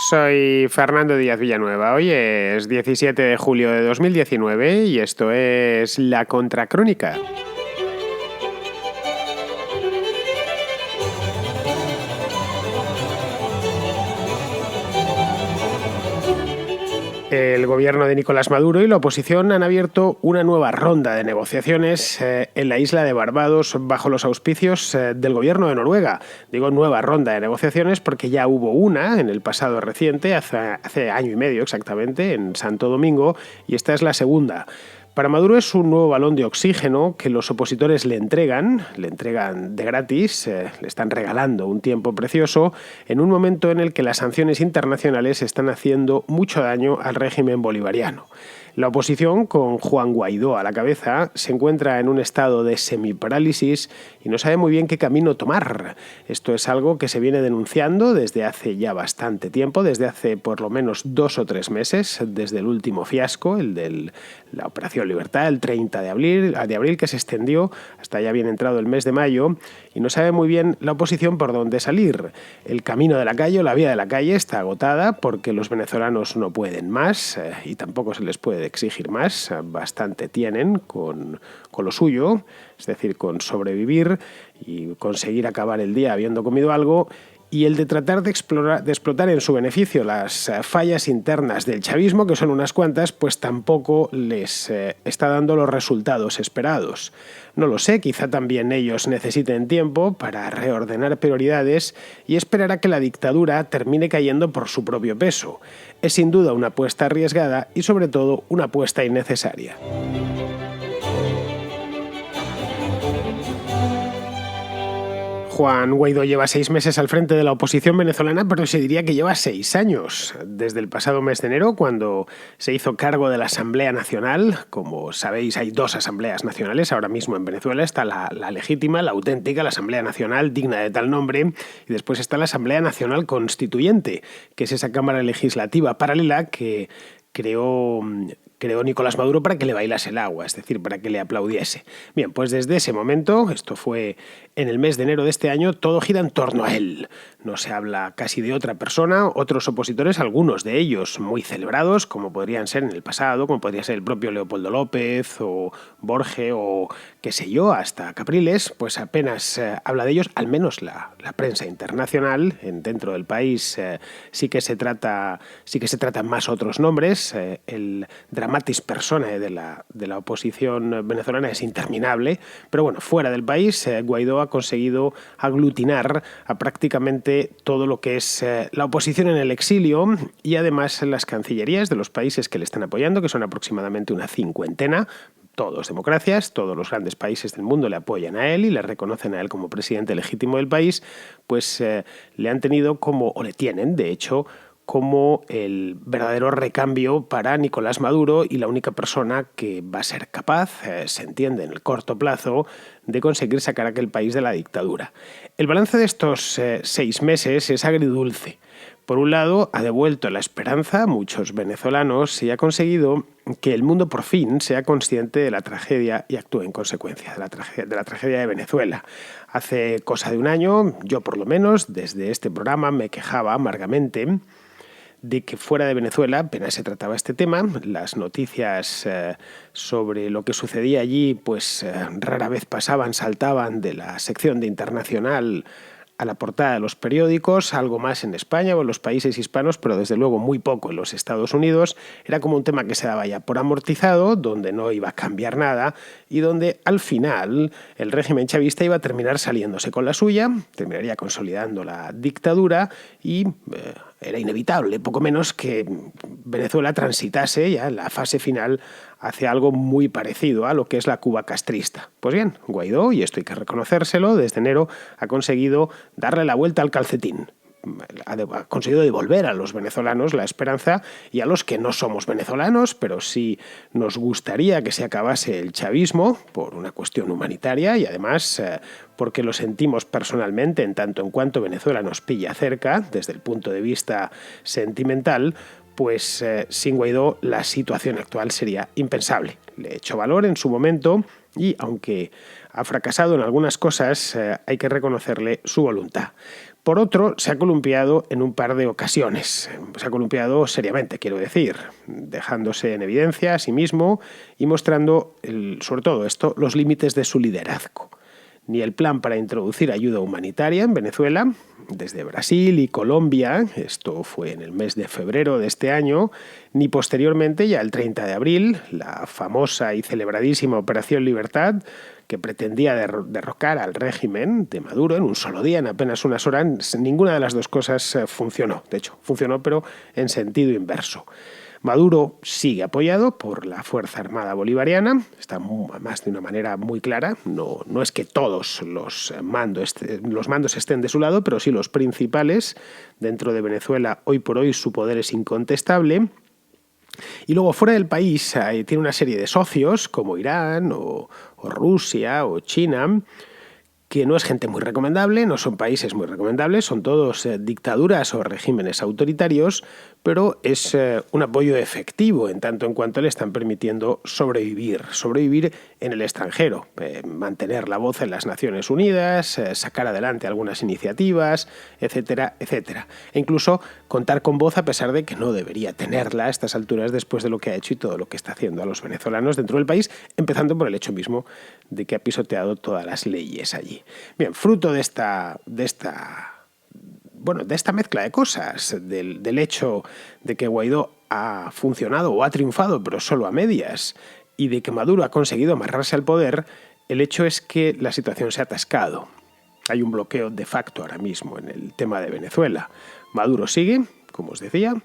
Soy Fernando Díaz Villanueva. Hoy es 17 de julio de 2019 y esto es La Contracrónica. El gobierno de Nicolás Maduro y la oposición han abierto una nueva ronda de negociaciones en la isla de Barbados bajo los auspicios del gobierno de Noruega. Digo nueva ronda de negociaciones porque ya hubo una en el pasado reciente, hace año y medio exactamente, en Santo Domingo, y esta es la segunda. Para Maduro es un nuevo balón de oxígeno que los opositores le entregan de gratis, le están regalando un tiempo precioso en un momento en el que las sanciones internacionales están haciendo mucho daño al régimen bolivariano. La oposición, con Juan Guaidó a la cabeza, se encuentra en un estado de semiparálisis y no sabe muy bien qué camino tomar. Esto es algo que se viene denunciando desde hace ya bastante tiempo, desde hace por lo menos 2 o 3 meses, desde el último fiasco, el de la Operación Libertad, el 30 de abril, que se extendió hasta ya bien entrado el mes de mayo, y no sabe muy bien la oposición por dónde salir. El camino de la calle o la vía de la calle está agotada porque los venezolanos no pueden más y tampoco se les puede exigir más, bastante tienen con lo suyo, es decir, con sobrevivir y conseguir acabar el día habiendo comido algo, y el de tratar de explotar en su beneficio las fallas internas del chavismo, que son unas cuantas, pues tampoco les está dando los resultados esperados. No lo sé, quizá también ellos necesiten tiempo para reordenar prioridades y esperar a que la dictadura termine cayendo por su propio peso. Es sin duda una apuesta arriesgada y sobre todo una apuesta innecesaria. Juan Guaidó lleva 6 meses al frente de la oposición venezolana, pero se diría que lleva 6 años. Desde el pasado mes de enero, cuando se hizo cargo de la Asamblea Nacional. Como sabéis, hay 2 asambleas nacionales ahora mismo en Venezuela. Está la legítima, la auténtica, la Asamblea Nacional, digna de tal nombre. Y después está la Asamblea Nacional Constituyente, que es esa cámara legislativa paralela que creó Nicolás Maduro para que le bailase el agua, es decir, para que le aplaudiese. Bien, pues desde ese momento, esto fue en el mes de enero de este año, todo gira en torno a él. No se habla casi de otra persona. Otros opositores, algunos de ellos muy celebrados, como podrían ser en el pasado, como podría ser el propio Leopoldo López o Borge o qué sé yo, hasta Capriles, pues apenas habla de ellos, al menos la prensa internacional. Dentro del país sí que se tratan más otros nombres. El dramatis personae de la oposición venezolana es interminable, pero bueno, fuera del país, Guaidó ha conseguido aglutinar a prácticamente todo lo que es la oposición en el exilio y además las cancillerías de los países que le están apoyando, que son aproximadamente una 50, todos democracias, todos los grandes países del mundo le apoyan a él y le reconocen a él como presidente legítimo del país, pues le han tenido o le tienen, de hecho, como el verdadero recambio para Nicolás Maduro y la única persona que va a ser capaz, se entiende en el corto plazo, de conseguir sacar a aquel país de la dictadura. El balance de estos 6 meses es agridulce. Por un lado, ha devuelto la esperanza a muchos venezolanos y ha conseguido que el mundo por fin sea consciente de la tragedia y actúe en consecuencia de la tragedia de Venezuela. Hace cosa de un año, yo por lo menos, desde este programa me quejaba amargamente de que fuera de Venezuela apenas se trataba este tema. Las noticias sobre lo que sucedía allí pues rara vez saltaban de la sección de internacional a la portada de los periódicos, algo más en España o en los países hispanos, pero desde luego muy poco en los Estados Unidos. Era como un tema que se daba ya por amortizado, donde no iba a cambiar nada y donde al final el régimen chavista iba a terminar saliéndose con la suya, terminaría consolidando la dictadura y era inevitable, poco menos que Venezuela transitase ya en la fase final hacia algo muy parecido a lo que es la Cuba castrista. Pues bien, Guaidó, y esto hay que reconocérselo, desde enero ha conseguido darle la vuelta al calcetín. Ha conseguido devolver a los venezolanos la esperanza y a los que no somos venezolanos, pero sí nos gustaría que se acabase el chavismo por una cuestión humanitaria y además porque lo sentimos personalmente en tanto en cuanto Venezuela nos pilla cerca desde el punto de vista sentimental. Pues sin Guaidó la situación actual sería impensable. Le he hecho valor en su momento y aunque ha fracasado en algunas cosas, hay que reconocerle su voluntad. Por otro, se ha columpiado en un par de ocasiones. Se ha columpiado seriamente, quiero decir, dejándose en evidencia a sí mismo y mostrando, sobre todo esto, los límites de su liderazgo. Ni el plan para introducir ayuda humanitaria en Venezuela, desde Brasil y Colombia, esto fue en el mes de febrero de este año, ni posteriormente, ya el 30 de abril, la famosa y celebradísima Operación Libertad, que pretendía derrocar al régimen de Maduro en un solo día, en apenas unas horas. Ninguna de las dos cosas funcionó. De hecho, funcionó, pero en sentido inverso. Maduro sigue apoyado por la Fuerza Armada Bolivariana, está además de una manera muy clara, no es que todos los mandos estén de su lado, pero sí los principales. Dentro de Venezuela, hoy por hoy, su poder es incontestable. Y luego fuera del país tiene una serie de socios como Irán o Rusia o China, que no es gente muy recomendable, no son países muy recomendables, son todos dictaduras o regímenes autoritarios, pero es un apoyo efectivo en tanto en cuanto le están permitiendo sobrevivir en el extranjero, mantener la voz en las Naciones Unidas, sacar adelante algunas iniciativas, etcétera, etcétera. E incluso contar con voz a pesar de que no debería tenerla a estas alturas después de lo que ha hecho y todo lo que está haciendo a los venezolanos dentro del país, empezando por el hecho mismo de que ha pisoteado todas las leyes allí. Bien, fruto de esta mezcla de cosas, del hecho de que Guaidó ha funcionado o ha triunfado, pero solo a medias, y de que Maduro ha conseguido amarrarse al poder, el hecho es que la situación se ha atascado. Hay un bloqueo de facto ahora mismo en el tema de Venezuela. Maduro sigue, como os decía,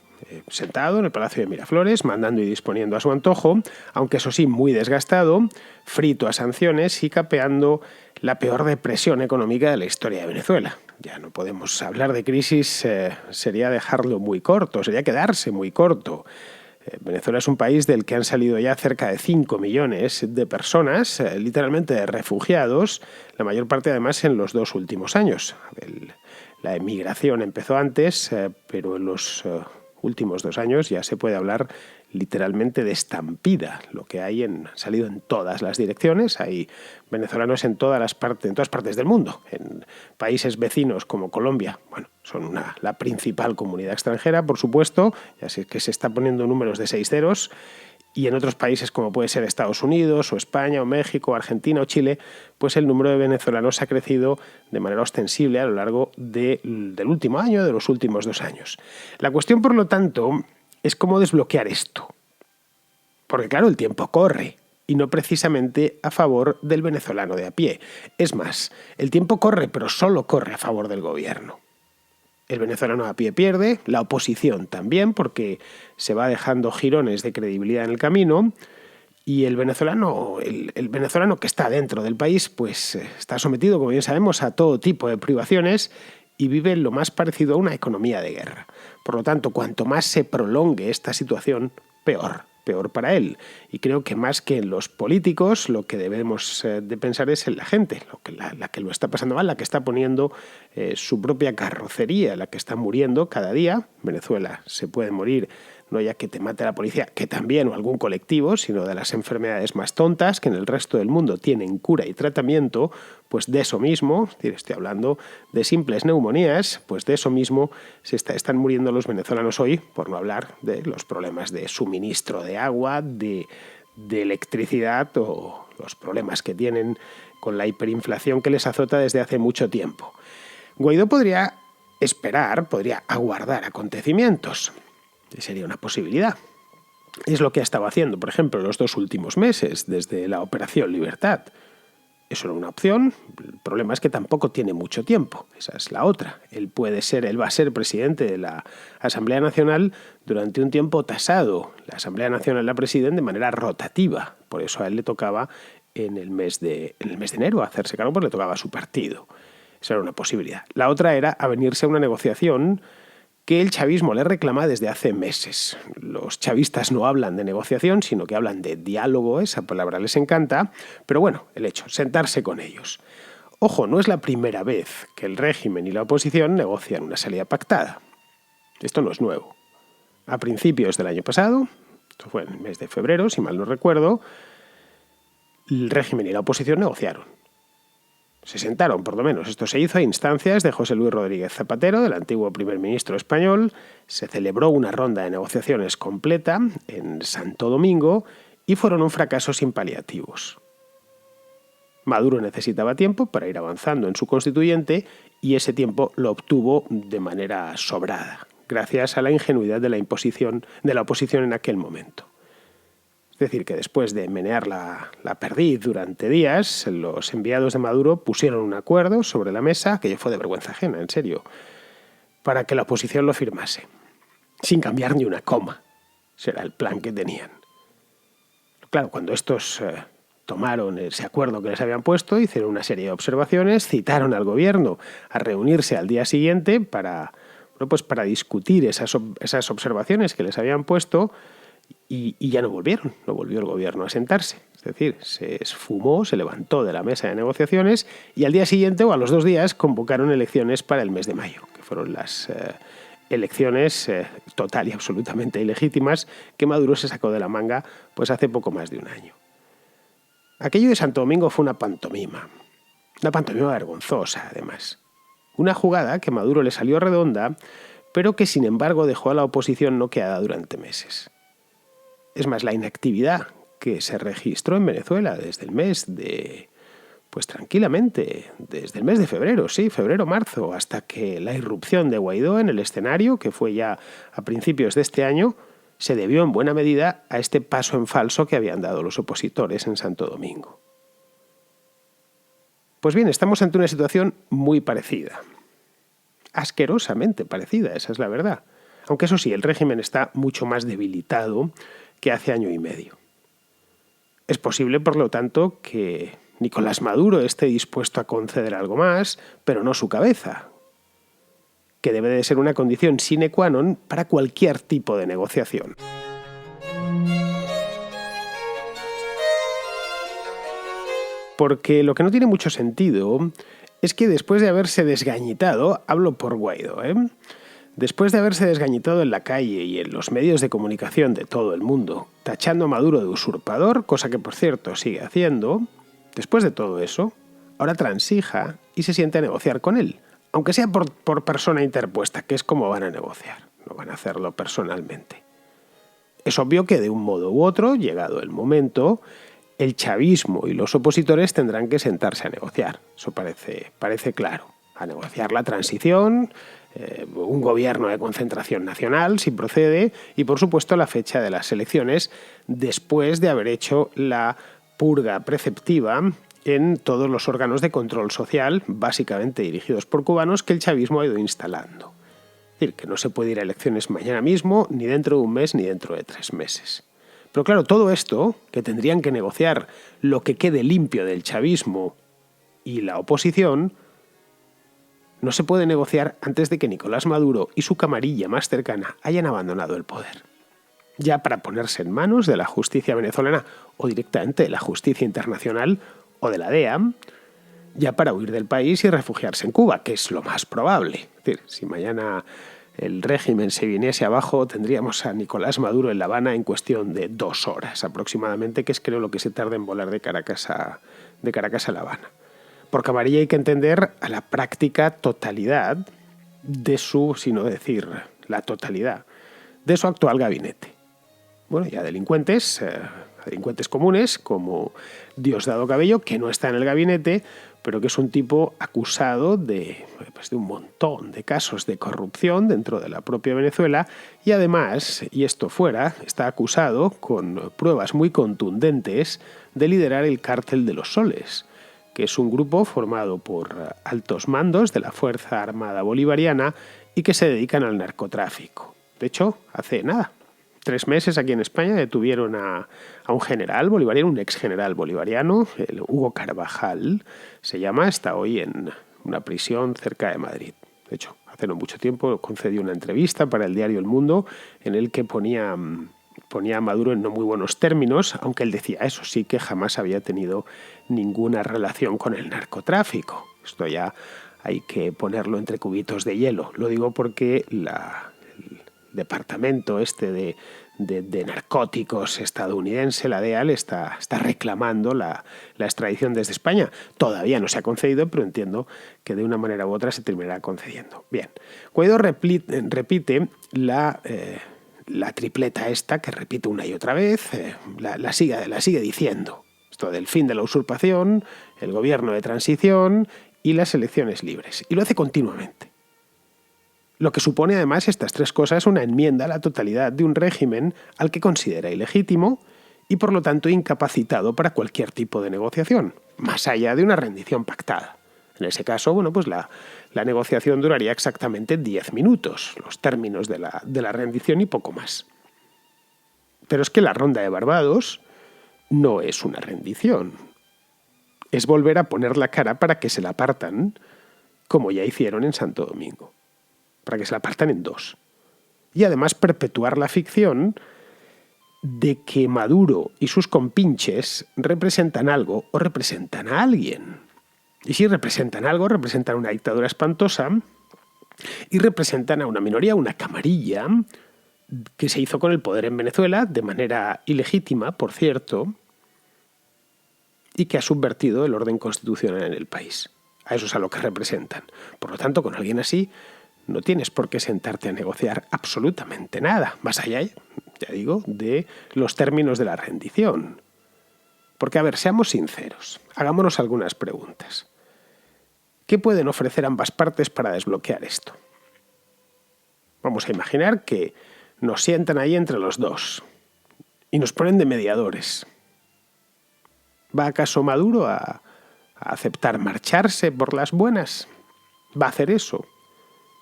sentado en el Palacio de Miraflores, mandando y disponiendo a su antojo, aunque eso sí, muy desgastado, frito a sanciones y capeando la peor depresión económica de la historia de Venezuela. Ya no podemos hablar de crisis, sería dejarlo muy corto, sería quedarse muy corto. Venezuela es un país del que han salido ya cerca de 5 millones de personas, literalmente de refugiados, la mayor parte además en los 2 últimos años. La emigración empezó antes, pero en los últimos 2 años ya se puede hablar literalmente de estampida. Lo que hay salido en todas las direcciones. Hay venezolanos en todas partes del mundo. En países vecinos como Colombia, bueno, son la principal comunidad extranjera, por supuesto, ya sé que se está poniendo números de 6 ceros. Y en otros países como puede ser Estados Unidos o España o México, o Argentina o Chile, pues el número de venezolanos ha crecido de manera ostensible a lo largo del último año, de los últimos 2 años. La cuestión, por lo tanto, es cómo desbloquear esto. Porque claro, el tiempo corre y no precisamente a favor del venezolano de a pie. Es más, el tiempo corre, pero solo corre a favor del gobierno. El venezolano a pie pierde, la oposición también, porque se va dejando jirones de credibilidad en el camino, y el venezolano que está dentro del país, pues está sometido, como bien sabemos, a todo tipo de privaciones y vive lo más parecido a una economía de guerra. Por lo tanto, cuanto más se prolongue esta situación, peor para él. Y creo que más que en los políticos, lo que debemos de pensar es en la gente, la que lo está pasando mal, la que está poniendo su propia carrocería, la que está muriendo cada día. Venezuela se puede morir, no ya que te mate la policía, que también, o algún colectivo, sino de las enfermedades más tontas que en el resto del mundo tienen cura y tratamiento, pues de eso mismo, estoy hablando de simples neumonías, pues de eso mismo están muriendo los venezolanos hoy, por no hablar de los problemas de suministro de agua, de electricidad o los problemas que tienen con la hiperinflación que les azota desde hace mucho tiempo. Guaidó podría aguardar acontecimientos. Sería una posibilidad. Es lo que ha estado haciendo, por ejemplo, los 2 últimos meses, desde la Operación Libertad. Eso era una opción. El problema es que tampoco tiene mucho tiempo. Esa es la otra. Él va a ser presidente de la Asamblea Nacional durante un tiempo tasado. La Asamblea Nacional la presiden de manera rotativa. Por eso a él le tocaba en el mes de enero hacerse cargo, porque le tocaba a su partido. Esa era una posibilidad. La otra era avenirse a una negociación que el chavismo le reclama desde hace meses. Los chavistas no hablan de negociación, sino que hablan de diálogo, esa palabra les encanta, pero bueno, el hecho, sentarse con ellos. Ojo, no es la primera vez que el régimen y la oposición negocian una salida pactada. Esto no es nuevo. A principios del año pasado, esto fue en el mes de febrero, si mal no recuerdo, el régimen y la oposición negociaron. Se sentaron, por lo menos. Esto se hizo a instancias de José Luis Rodríguez Zapatero, del antiguo primer ministro español. Se celebró una ronda de negociaciones completa en Santo Domingo y fueron un fracaso sin paliativos. Maduro necesitaba tiempo para ir avanzando en su constituyente y ese tiempo lo obtuvo de manera sobrada, gracias a la ingenuidad de la oposición en aquel momento. Es decir, que después de menear la perdiz durante días, los enviados de Maduro pusieron un acuerdo sobre la mesa, aquello fue de vergüenza ajena, en serio, para que la oposición lo firmase, sin cambiar ni una coma. Ese era el plan que tenían. Claro, cuando estos tomaron ese acuerdo que les habían puesto, hicieron una serie de observaciones, citaron al gobierno a reunirse al día siguiente para discutir esas observaciones que les habían puesto. Y ya no volvió el gobierno a sentarse. Es decir, se esfumó, se levantó de la mesa de negociaciones y al día siguiente o a los 2 días convocaron elecciones para el mes de mayo, que fueron las elecciones total y absolutamente ilegítimas que Maduro se sacó de la manga pues hace poco más de un año. Aquello de Santo Domingo fue una pantomima vergonzosa además. Una jugada que a Maduro le salió redonda, pero que sin embargo dejó a la oposición noqueada durante meses. Es más, la inactividad que se registró en Venezuela desde el mes de... pues tranquilamente, desde el mes de febrero, sí, febrero-marzo, hasta que la irrupción de Guaidó en el escenario, que fue ya a principios de este año, se debió en buena medida a este paso en falso que habían dado los opositores en Santo Domingo. Pues bien, estamos ante una situación muy parecida. Asquerosamente parecida, esa es la verdad. Aunque eso sí, el régimen está mucho más debilitado que hace año y medio. Es posible, por lo tanto, que Nicolás Maduro esté dispuesto a conceder algo más, pero no su cabeza, que debe de ser una condición sine qua non para cualquier tipo de negociación. Porque lo que no tiene mucho sentido es que después de haberse desgañitado, hablo por Guaidó, después de haberse desgañitado en la calle y en los medios de comunicación de todo el mundo, tachando a Maduro de usurpador, cosa que por cierto sigue haciendo, después de todo eso, ahora transija y se siente a negociar con él, aunque sea por persona interpuesta, que es como van a negociar, no van a hacerlo personalmente. Es obvio que de un modo u otro, llegado el momento, el chavismo y los opositores tendrán que sentarse a negociar, eso parece claro, a negociar la transición, un gobierno de concentración nacional, si procede, y por supuesto la fecha de las elecciones después de haber hecho la purga preceptiva en todos los órganos de control social, básicamente dirigidos por cubanos, que el chavismo ha ido instalando. Es decir, que no se puede ir a elecciones mañana mismo, ni dentro de un mes, ni dentro de 3 meses. Pero claro, todo esto, que tendrían que negociar lo que quede limpio del chavismo y la oposición, no se puede negociar antes de que Nicolás Maduro y su camarilla más cercana hayan abandonado el poder. Ya para ponerse en manos de la justicia venezolana o directamente de la justicia internacional o de la DEA, ya para huir del país y refugiarse en Cuba, que es lo más probable. Es decir, si mañana el régimen se viniese abajo, tendríamos a Nicolás Maduro en La Habana en cuestión de 2 horas aproximadamente, que es creo lo que se tarda en volar de Caracas a La Habana. Por camarilla hay que entender a la práctica totalidad de sino decir la totalidad, de su actual gabinete. Bueno, y a delincuentes comunes como Diosdado Cabello, que no está en el gabinete, pero que es un tipo acusado de un montón de casos de corrupción dentro de la propia Venezuela y además, y esto fuera, está acusado con pruebas muy contundentes de liderar el Cártel de los Soles, que es un grupo formado por altos mandos de la Fuerza Armada Bolivariana y que se dedican al narcotráfico. De hecho, hace 3 meses aquí en España detuvieron a un general bolivariano, un ex general bolivariano, el Hugo Carvajal, se llama, está hoy en una prisión cerca de Madrid. De hecho, hace no mucho tiempo concedió una entrevista para el diario El Mundo en el que ponía a Maduro en no muy buenos términos, aunque él decía, eso sí, que jamás había tenido ninguna relación con el narcotráfico. Esto ya hay que ponerlo entre cubitos de hielo. Lo digo porque el departamento de de narcóticos estadounidense, la DEA, le está reclamando la extradición desde España. Todavía no se ha concedido, pero entiendo que de una manera u otra se terminará concediendo. Bien, Guaidó repite la tripleta esta, que repite una y otra vez, la sigue diciendo. Esto del fin de la usurpación, el gobierno de transición y las elecciones libres. Y lo hace continuamente. Lo que supone además estas tres cosas una enmienda a la totalidad de un régimen al que considera ilegítimo y por lo tanto incapacitado para cualquier tipo de negociación, más allá de una rendición pactada. En ese caso, bueno, pues la negociación duraría exactamente 10 minutos, los términos de la rendición y poco más. Pero es que la ronda de Barbados no es una rendición. Es volver a poner la cara para que se la partan, como ya hicieron en Santo Domingo. Para que se la partan en dos. Y además perpetuar la ficción de que Maduro y sus compinches representan algo o representan a alguien. Y si representan algo, representan una dictadura espantosa y representan a una minoría, una camarilla, que se hizo con el poder en Venezuela de manera ilegítima, por cierto, y que ha subvertido el orden constitucional en el país. A eso es a lo que representan. Por lo tanto, con alguien así no tienes por qué sentarte a negociar absolutamente nada, más allá, ya digo, de los términos de la rendición. Porque, a ver, seamos sinceros, hagámonos algunas preguntas. ¿Qué pueden ofrecer ambas partes para desbloquear esto? Vamos a imaginar que nos sientan ahí entre los dos y nos ponen de mediadores. ¿Va acaso Maduro a aceptar marcharse por las buenas? ¿Va a hacer eso?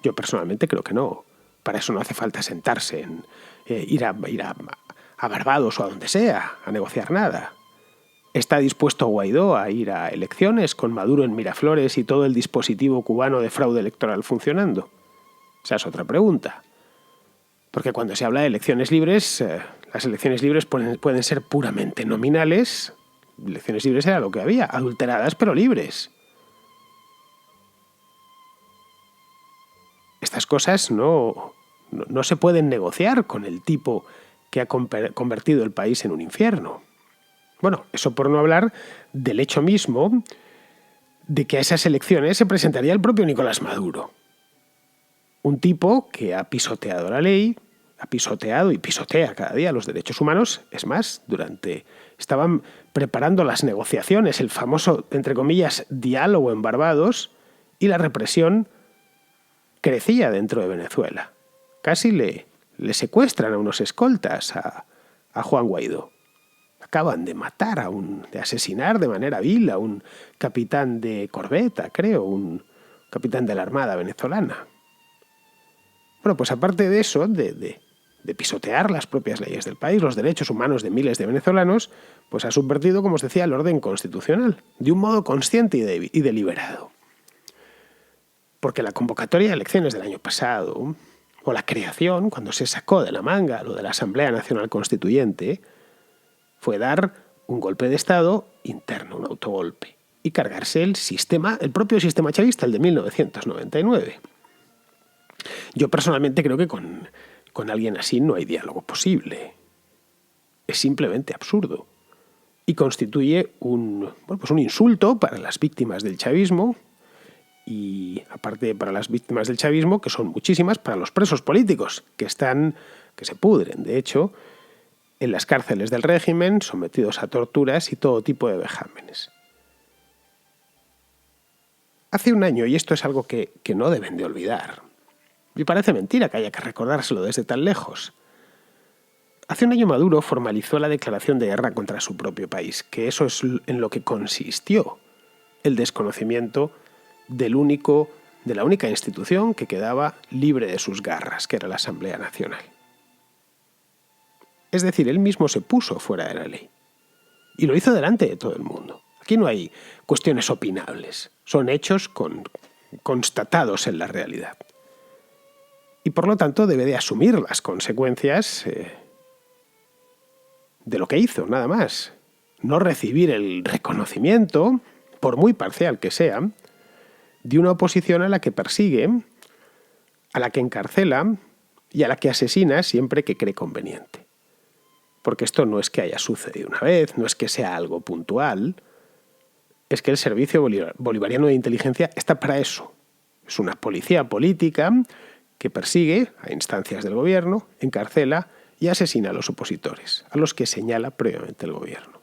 Yo personalmente creo que no. Para eso no hace falta sentarse, ir a Barbados o a donde sea, a negociar nada. ¿Está dispuesto Guaidó a ir a elecciones con Maduro en Miraflores y todo el dispositivo cubano de fraude electoral funcionando? Esa es otra pregunta. Porque cuando se habla de elecciones libres, las elecciones libres pueden ser puramente nominales. Elecciones libres era lo que había, adulteradas pero libres. Estas cosas no se pueden negociar con el tipo que ha convertido el país en un infierno. Bueno, eso por no hablar del hecho mismo de que a esas elecciones se presentaría el propio Nicolás Maduro. Un tipo que ha pisoteado la ley, ha pisoteado y pisotea cada día los derechos humanos. Es más, estaban preparando las negociaciones, el famoso, entre comillas, diálogo en Barbados, y la represión crecía dentro de Venezuela. Casi le secuestran a unos escoltas a Juan Guaidó. Acaban de matar, de asesinar de manera vil a un capitán de corbeta, creo, un capitán de la Armada venezolana. Bueno, pues aparte de eso, de pisotear las propias leyes del país, los derechos humanos de miles de venezolanos, pues ha subvertido, como os decía, el orden constitucional, de un modo consciente y deliberado. Porque la convocatoria de elecciones del año pasado, o la creación, cuando se sacó de la manga lo de la Asamblea Nacional Constituyente, fue dar un golpe de Estado interno, un autogolpe, y cargarse el propio sistema chavista, el de 1999. Yo personalmente creo que con alguien así no hay diálogo posible. Es simplemente absurdo. Y constituye un insulto para las víctimas del chavismo, y aparte para las víctimas del chavismo, que son muchísimas, para los presos políticos, que se pudren, de hecho, en las cárceles del régimen, sometidos a torturas y todo tipo de vejámenes. Hace un año, y esto es algo que no deben de olvidar, y parece mentira que haya que recordárselo desde tan lejos, hace un año Maduro formalizó la declaración de guerra contra su propio país, que eso es en lo que consistió el desconocimiento de la única institución que quedaba libre de sus garras, que era la Asamblea Nacional. Es decir, él mismo se puso fuera de la ley. Y lo hizo delante de todo el mundo. Aquí no hay cuestiones opinables. Son hechos constatados en la realidad. Y por lo tanto debe de asumir las consecuencias de lo que hizo, nada más. No recibir el reconocimiento, por muy parcial que sea, de una oposición a la que persigue, a la que encarcela y a la que asesina siempre que cree conveniente. Porque esto no es que haya sucedido una vez, no es que sea algo puntual, es que el Servicio Bolivariano de Inteligencia está para eso. Es una policía política que persigue a instancias del gobierno, encarcela y asesina a los opositores, a los que señala previamente el gobierno.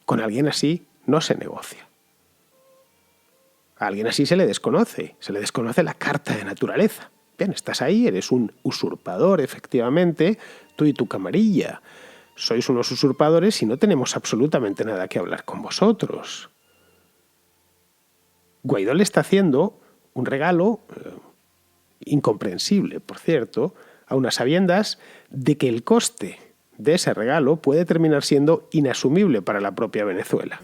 Con alguien así no se negocia. A alguien así se le desconoce la carta de naturaleza. Bien, estás ahí, eres un usurpador, efectivamente, tú y tu camarilla. Sois unos usurpadores y no tenemos absolutamente nada que hablar con vosotros. Guaidó le está haciendo un regalo incomprensible, por cierto, a unas sabiendas de que el coste de ese regalo puede terminar siendo inasumible para la propia Venezuela.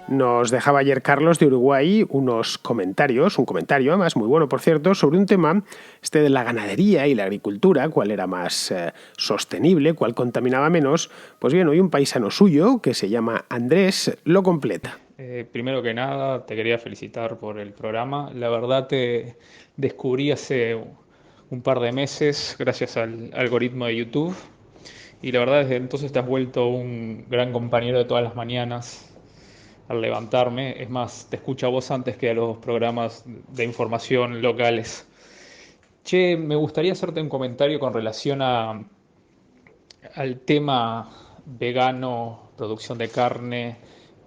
Nos dejaba ayer Carlos de Uruguay un comentario además muy bueno, por cierto, sobre un tema de la ganadería y la agricultura, cuál era más sostenible, cuál contaminaba menos. Pues bien, hoy un paisano suyo, que se llama Andrés, lo completa. Primero que nada, te quería felicitar por el programa. La verdad te descubrí hace un par de meses gracias al algoritmo de YouTube y la verdad desde entonces te has vuelto un gran compañero de todas las mañanas al levantarme. Es más, te escucho a vos antes que a los programas de información locales. Che, me gustaría hacerte un comentario con relación al tema vegano, producción de carne,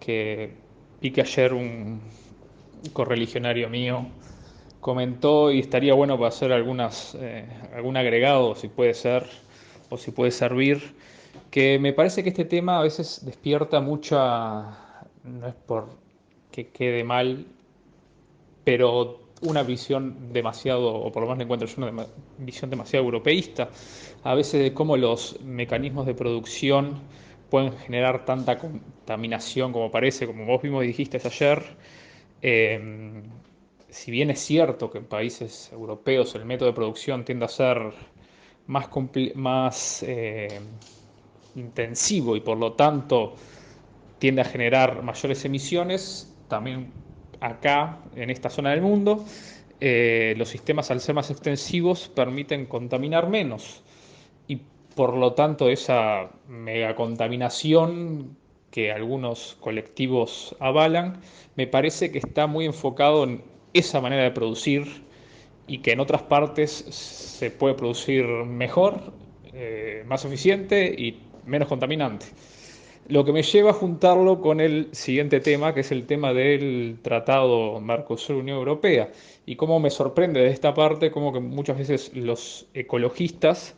que vi que ayer un correligionario mío comentó y estaría bueno para hacer algún agregado, si puede ser, o si puede servir, que me parece que este tema a veces despierta no es por que quede mal, pero una visión demasiado, o por lo menos me encuentro yo una visión demasiado europeísta, a veces de cómo los mecanismos de producción pueden generar tanta contaminación como parece, como vos mismo dijiste ayer. Eh, si bien es cierto que en países europeos el método de producción tiende a ser más intensivo y por lo tanto tiende a generar mayores emisiones, también acá, en esta zona del mundo, los sistemas al ser más extensivos permiten contaminar menos y por lo tanto esa megacontaminación que algunos colectivos avalan, me parece que está muy enfocado en esa manera de producir y que en otras partes se puede producir mejor, más eficiente y menos contaminante. Lo que me lleva a juntarlo con el siguiente tema, que es el tema del Tratado Mercosur-Unión Europea. Y cómo me sorprende de esta parte, como que muchas veces los ecologistas,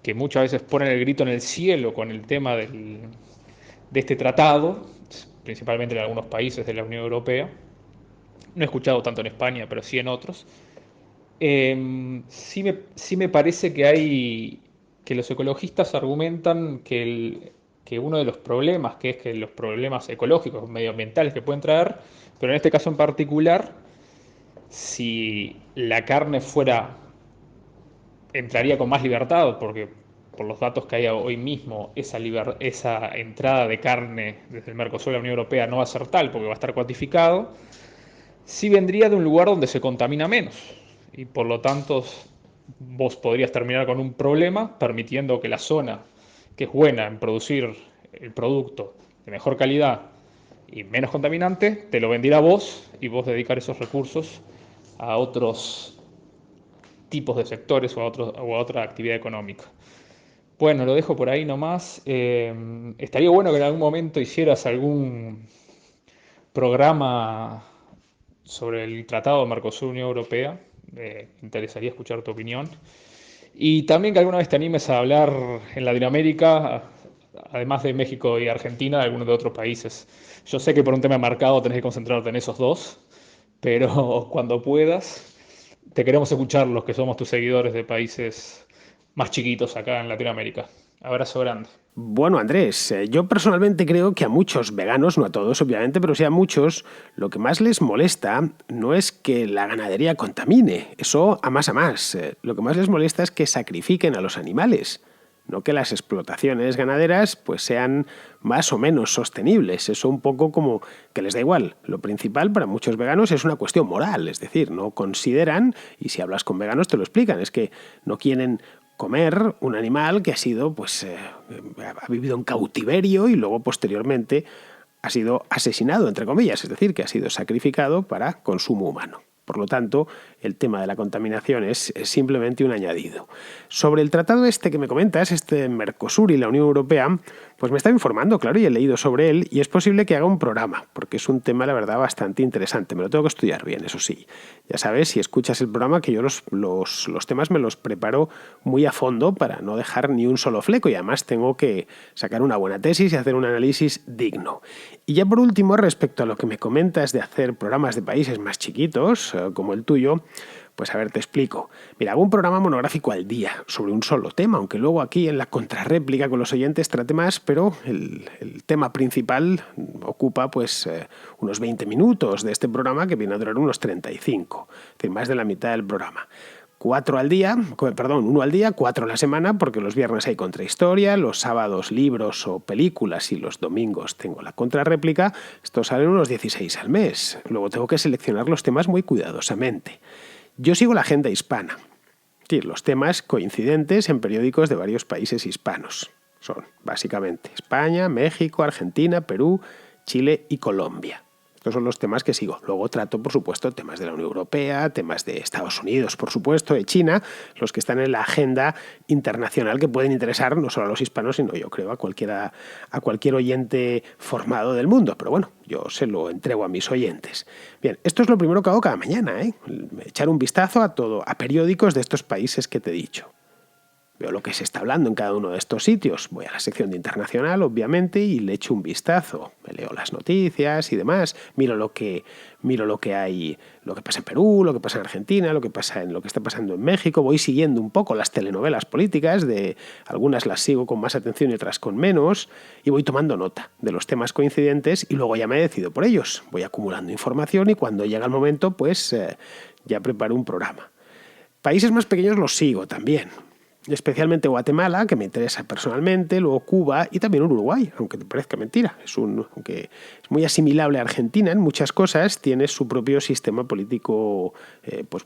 que muchas veces ponen el grito en el cielo con el tema de este tratado, principalmente en algunos países de la Unión Europea, no he escuchado tanto en España, pero sí en otros, sí me parece que los ecologistas argumentan que uno de los problemas, que es que los problemas ecológicos, medioambientales que pueden traer, pero en este caso en particular, si la carne entraría con más libertad, porque por los datos que hay hoy mismo, esa entrada de carne desde el Mercosur a la Unión Europea no va a ser tal, porque va a estar cuantificado, sí vendría de un lugar donde se contamina menos y por lo tanto vos podrías terminar con un problema permitiendo que la zona que es buena en producir el producto de mejor calidad y menos contaminante, te lo vendiera a vos y vos dedicar esos recursos a otros tipos de sectores o a otra actividad económica. Bueno, lo dejo por ahí nomás. Estaría bueno que en algún momento hicieras algún programa sobre el Tratado Mercosur-Unión Europea. Me interesaría escuchar tu opinión. Y también que alguna vez te animes a hablar en Latinoamérica, además de México y Argentina, de algunos de otros países. Yo sé que por un tema de mercado tenés que concentrarte en esos dos, pero cuando puedas, te queremos escuchar los que somos tus seguidores de países más chiquitos acá en Latinoamérica. Abrazo grande. Bueno, Andrés, yo personalmente creo que a muchos veganos, no a todos obviamente, pero sí a muchos, lo que más les molesta no es que la ganadería contamine, eso a más a más. Lo que más les molesta es que sacrifiquen a los animales. no que las explotaciones ganaderas pues sean más o menos sostenibles. Eso un poco como que les da igual. Lo principal para muchos veganos es una cuestión moral, es decir, no consideran, y si hablas con veganos te lo explican, es que no quieren comer un animal que ha sido, ha vivido en cautiverio y luego posteriormente ha sido asesinado, entre comillas, es decir, que ha sido sacrificado para consumo humano. Por lo tanto, el tema de la contaminación es simplemente un añadido. Sobre el tratado este que me comentas, este Mercosur y la Unión Europea, pues me estaba informando, claro, y he leído sobre él, y es posible que haga un programa, porque es un tema, la verdad, bastante interesante. Me lo tengo que estudiar bien, eso sí. Ya sabes, si escuchas el programa, que yo los temas me los preparo muy a fondo para no dejar ni un solo fleco, y además tengo que sacar una buena tesis y hacer un análisis digno. Y ya por último, respecto a lo que me comentas de hacer programas de países más chiquitos, como el tuyo, pues a ver, te explico. Mira, hago un programa monográfico al día sobre un solo tema, aunque luego aquí en la contrarréplica con los oyentes trate más, pero el tema principal ocupa unos 20 minutos de este programa, que viene a durar unos 35, es decir, más de la mitad del programa. 1 al día, 4 a la semana, porque los viernes hay contrahistoria, los sábados libros o películas y los domingos tengo la contrarréplica. Estos salen unos 16 al mes. Luego tengo que seleccionar los temas muy cuidadosamente. Yo sigo la agenda hispana, es decir, los temas coincidentes en periódicos de varios países hispanos. Son básicamente España, México, Argentina, Perú, Chile y Colombia. Estos son los temas que sigo. Luego trato, por supuesto, temas de la Unión Europea, temas de Estados Unidos, por supuesto, de China, los que están en la agenda internacional que pueden interesar no solo a los hispanos, sino yo creo a cualquier oyente formado del mundo. Pero bueno, yo se lo entrego a mis oyentes. Bien, esto es lo primero que hago cada mañana, echar un vistazo a periódicos de estos países que te he dicho. Veo lo que se está hablando en cada uno de estos sitios. Voy a la sección de internacional, obviamente, y le echo un vistazo. Me leo las noticias y demás. Miro lo que hay, lo que pasa en Perú, lo que pasa en Argentina, lo que está pasando en México. Voy siguiendo un poco las telenovelas políticas. Algunas las sigo con más atención y otras con menos. Y voy tomando nota de los temas coincidentes y luego ya me decido por ellos. Voy acumulando información y cuando llega el momento, ya preparo un programa. Países más pequeños los sigo también. Especialmente Guatemala, que me interesa personalmente, luego Cuba y también Uruguay, aunque te parezca mentira. Aunque es muy asimilable a Argentina en muchas cosas, tiene su propio sistema político,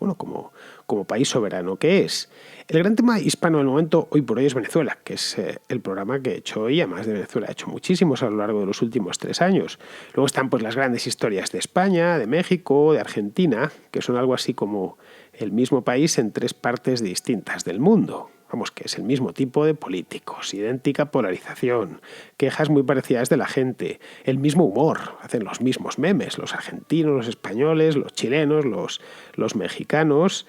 como país soberano que es. El gran tema hispano del momento, hoy por hoy, es Venezuela, que es el programa que he hecho hoy. Además de Venezuela, he hecho muchísimos a lo largo de los últimos 3 años. Luego están las grandes historias de España, de México, de Argentina, que son algo así como el mismo país en 3 partes distintas del mundo. Vamos, que es el mismo tipo de políticos, idéntica polarización, quejas muy parecidas de la gente, el mismo humor, hacen los mismos memes, los argentinos, los españoles, los chilenos, los mexicanos,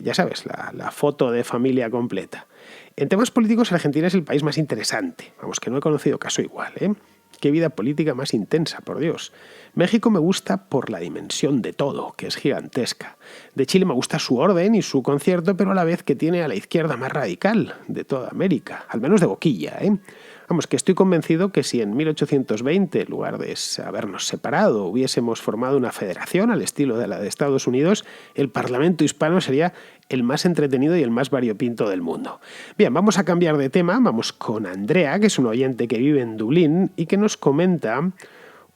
ya sabes, la foto de familia completa. En temas políticos, Argentina es el país más interesante, vamos, que no he conocido caso igual, ¿eh? Qué vida política más intensa, por Dios. México me gusta por la dimensión de todo, que es gigantesca. De Chile me gusta su orden y su concierto, pero a la vez que tiene a la izquierda más radical de toda América, al menos de boquilla, ¿eh? Vamos, que estoy convencido que si en 1820, en lugar de habernos separado, hubiésemos formado una federación al estilo de la de Estados Unidos, el Parlamento hispano sería el más entretenido y el más variopinto del mundo. Bien, vamos a cambiar de tema, vamos con Andrea, que es un oyente que vive en Dublín y que nos comenta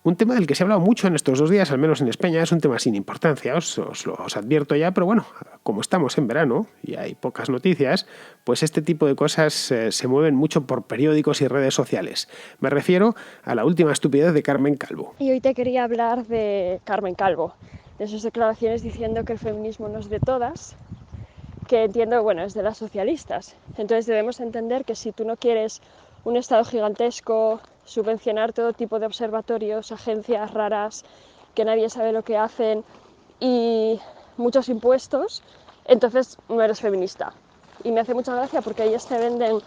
un tema del que se ha hablado mucho en estos 2 días, al menos en España. Es un tema sin importancia, os advierto ya, pero bueno, como estamos en verano y hay pocas noticias, pues este tipo de cosas se mueven mucho por periódicos y redes sociales. Me refiero a la última estupidez de Carmen Calvo. Y hoy te quería hablar de Carmen Calvo, de sus declaraciones diciendo que el feminismo no es de todas, que entiendo, es de las socialistas. Entonces debemos entender que si tú no quieres un Estado gigantesco, subvencionar todo tipo de observatorios, agencias raras, que nadie sabe lo que hacen y muchos impuestos, entonces no eres feminista. Y me hace mucha gracia porque ellas te venden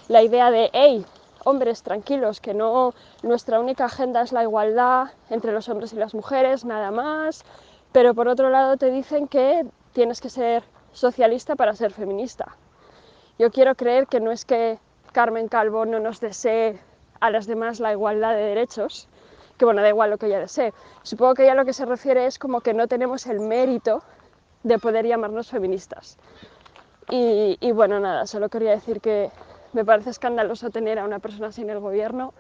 la idea de, hey, hombres, tranquilos, que no, nuestra única agenda es la igualdad entre los hombres y las mujeres, nada más, pero por otro lado te dicen que tienes que ser socialista para ser feminista. Yo quiero creer que no es que Carmen Calvo no nos desee a las demás la igualdad de derechos, que da igual lo que ella desee. Supongo que ella lo que se refiere es como que no tenemos el mérito de poder llamarnos feministas. Y nada, solo quería decir que Me parece escandaloso tener a una persona así en el gobierno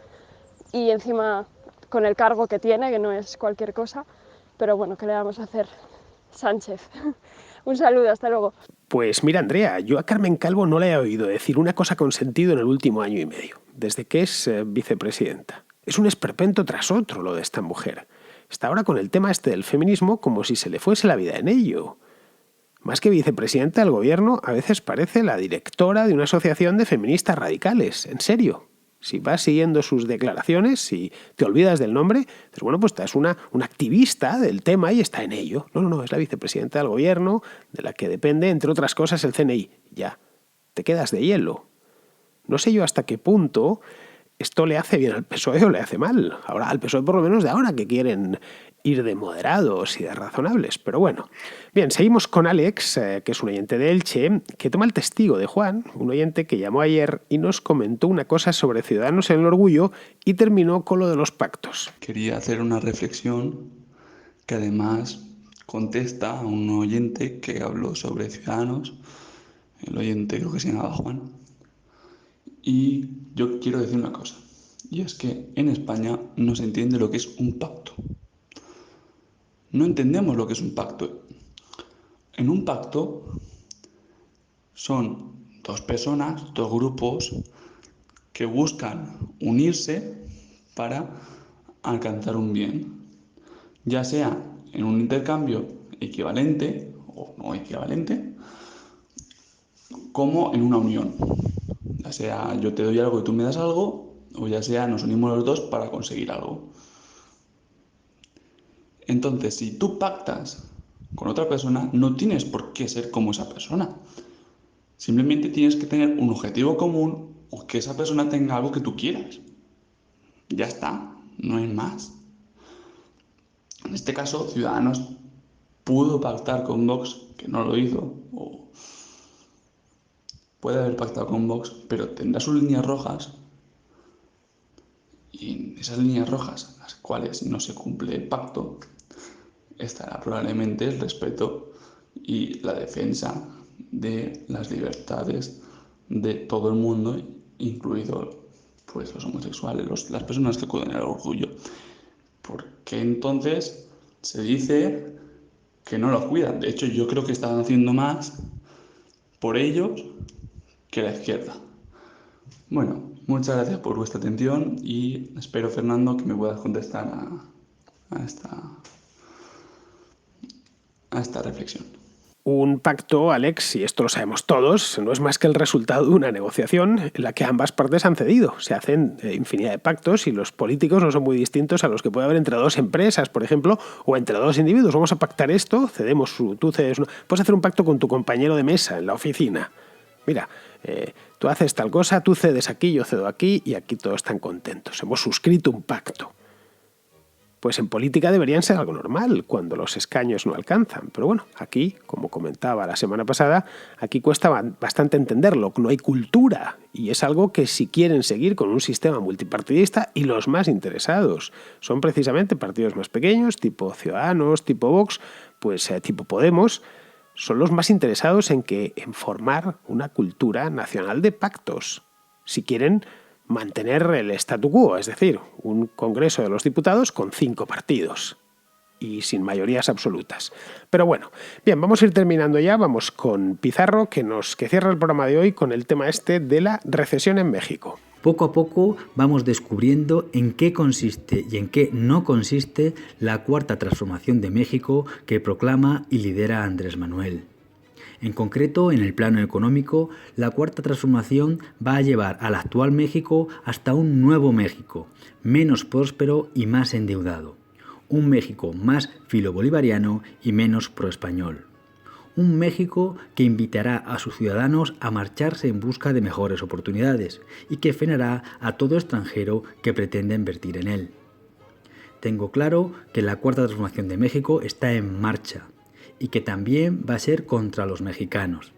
y encima con el cargo que tiene, que no es cualquier cosa, pero bueno, ¿qué le vamos a hacer? Sánchez. Un saludo, hasta luego. Pues mira, Andrea, yo a Carmen Calvo no le he oído decir una cosa con sentido en el último año y medio, desde que es vicepresidenta. Es un esperpento tras otro lo de esta mujer. Está ahora con el tema este del feminismo como si se le fuese la vida en ello. Más que vicepresidenta del gobierno, a veces parece la directora de una asociación de feministas radicales. En serio. Si vas siguiendo sus declaraciones, si te olvidas del nombre, dices, bueno, pues es una activista del tema y está en ello. No, es la vicepresidenta del gobierno, de la que depende, entre otras cosas, el CNI. Ya, te quedas de hielo. No sé yo hasta qué punto esto le hace bien al PSOE o le hace mal. Ahora, al PSOE por lo menos de ahora, que quieren ir de moderados y de razonables. Pero bueno, bien, seguimos con Alex, que es un oyente de Elche, que toma el testigo de Juan, un oyente que llamó ayer y nos comentó una cosa sobre Ciudadanos en el Orgullo y terminó con lo de los pactos. Quería hacer una reflexión que además contesta a un oyente que habló sobre Ciudadanos. El oyente creo que se llamaba Juan. Y yo quiero decir una cosa, y es que en España no se entiende lo que es un pacto. No entendemos lo que es un pacto. En un pacto son dos personas, dos grupos que buscan unirse para alcanzar un bien, ya sea en un intercambio equivalente o no equivalente, como en una unión. Ya sea yo te doy algo y tú me das algo, o ya sea nos unimos los dos para conseguir algo. Entonces, si tú pactas con otra persona, no tienes por qué ser como esa persona. Simplemente tienes que tener un objetivo común o que esa persona tenga algo que tú quieras. Ya está, no hay más. En este caso, Ciudadanos pudo pactar con Vox, que no lo hizo, o puede haber pactado con Vox, pero tendrá sus líneas rojas, y en esas líneas rojas, las cuales no se cumple el pacto, estará probablemente el respeto y la defensa de las libertades de todo el mundo, incluido pues los homosexuales, las personas que acuden al orgullo. Porque entonces se dice que no los cuidan. De hecho, yo creo que estaban haciendo más por ellos que la izquierda. Bueno, muchas gracias por vuestra atención y espero, Fernando, que me puedas contestar a esta reflexión. Un pacto, Alex, y esto lo sabemos todos, no es más que el resultado de una negociación en la que ambas partes han cedido. Se hacen infinidad de pactos y los políticos no son muy distintos a los que puede haber entre dos empresas, por ejemplo, o entre dos individuos. Vamos a pactar esto, tú cedes uno. Puedes hacer un pacto con tu compañero de mesa en la oficina. Mira, tú haces tal cosa, tú cedes aquí, yo cedo aquí y aquí todos están contentos. Hemos suscrito un pacto. Pues en política deberían ser algo normal cuando los escaños no alcanzan. Pero bueno, aquí, como comentaba la semana pasada, aquí cuesta bastante entenderlo. No hay cultura y es algo que si quieren seguir con un sistema multipartidista y los más interesados son precisamente partidos más pequeños, tipo Ciudadanos, tipo Vox, pues tipo Podemos, son los más interesados en formar una cultura nacional de pactos. Si quieren mantener el statu quo, es decir, un Congreso de los Diputados con 5 partidos y sin mayorías absolutas. Pero bueno, bien, vamos a ir terminando ya, vamos con Pizarro, que cierra el programa de hoy con el tema este de la recesión en México. Poco a poco vamos descubriendo en qué consiste y en qué no consiste la cuarta transformación de México que proclama y lidera Andrés Manuel. En concreto, en el plano económico, la cuarta transformación va a llevar al actual México hasta un nuevo México, menos próspero y más endeudado. Un México más filobolivariano y menos proespañol. Un México que invitará a sus ciudadanos a marcharse en busca de mejores oportunidades y que frenará a todo extranjero que pretenda invertir en él. Tengo claro que la cuarta transformación de México está en marcha y que también va a ser contra los mexicanos,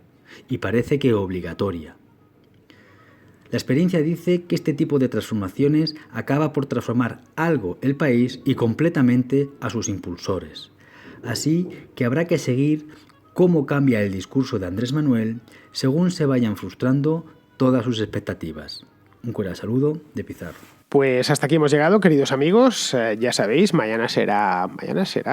y parece que obligatoria. La experiencia dice que este tipo de transformaciones acaba por transformar algo el país y completamente a sus impulsores. Así que habrá que seguir cómo cambia el discurso de Andrés Manuel según se vayan frustrando todas sus expectativas. Un cordial saludo de Pizarro. Pues hasta aquí hemos llegado, queridos amigos. Ya sabéis, mañana será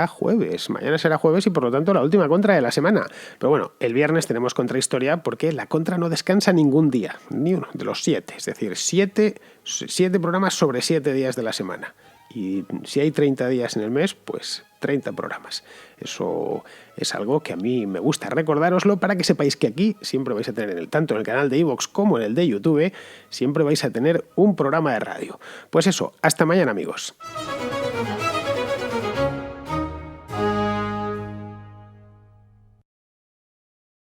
jueves. Mañana será jueves y por lo tanto la última contra de la semana. Pero bueno, el viernes tenemos Contrahistoria porque la contra no descansa ningún día, ni uno de los 7. Es decir, 7 programas sobre 7 días de la semana. Y si hay 30 días en el mes, pues 30 programas. Eso es algo que a mí me gusta recordároslo para que sepáis que aquí siempre vais a tener, tanto en el canal de iVoox como en el de YouTube, siempre vais a tener un programa de radio. Pues eso, hasta mañana, amigos.